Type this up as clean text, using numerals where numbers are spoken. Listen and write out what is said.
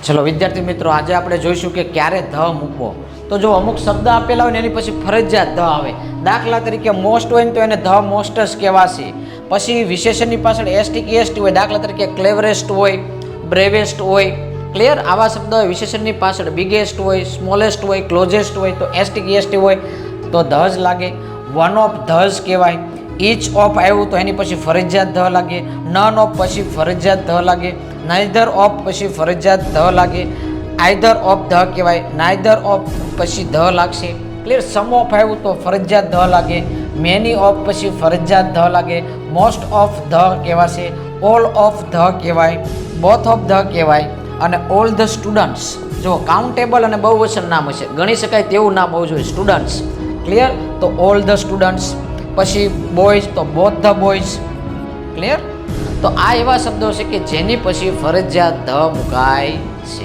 ચલો વિદ્યાર્થી મિત્રો, આજે આપણે જોઈશું કે ક્યારે ધ મૂકવો. તો જો અમુક શબ્દ આપેલા હોય ને એની પછી ફરજિયાત ધ આવે. દાખલા તરીકે મોસ્ટ હોય ને તો એને ધ મોસ્ટસ કહેવાશે. પછી વિશેષણની પાછળ એસટી કે એસટી હોય, દાખલા તરીકે ક્લેવરેસ્ટ હોય, બ્રેવેસ્ટ હોય. ક્લિયર? આવા શબ્દ હોય. વિશેષણની પાછળ બિગેસ્ટ હોય, સ્મોલેસ્ટ હોય, ક્લોઝેસ્ટ હોય તો એસટી કે એસટી હોય તો ધ જ લાગે. વન ઓફ ધઝ કહેવાય. ઈચ ઓફ આવ્યું તો એની પછી ફરજિયાત ધ લાગે. નન ઓફ પછી ફરજિયાત ધ લાગે. નાઇધર ઓફ પછી ફરજિયાત ધ લાગે. આઈધર ઓફ ધ કહેવાય. નાઇધર ઓફ પછી ધ લાગશે. ક્લિયર? સમ ઓફ આવ્યું તો ફરજિયાત ધ લાગે. મેની ઓફ પછી ફરજિયાત ધ લાગે. મોસ્ટ ઓફ ધ કહેવાશે. ઓલ ઓફ ધ કહેવાય. બોથ ઓફ ધ કહેવાય. અને ઓલ ધ સ્ટુડન્ટ્સ, જો કાઉન્ટેબલ અને બહુવચન નામ હશે, ગણી શકાય તેવું નામ હોવું જોઈએ. સ્ટુડન્ટ્સ. ક્લિયર? તો ઓલ ધ સ્ટુડન્ટ્સ. પછી બોયઝ તો બોથ ધ બોયઝ. ક્લિયર? તો આ એવા શબ્દો છે કે જેની પછી ફરજિયાત ધ મુકાય છે.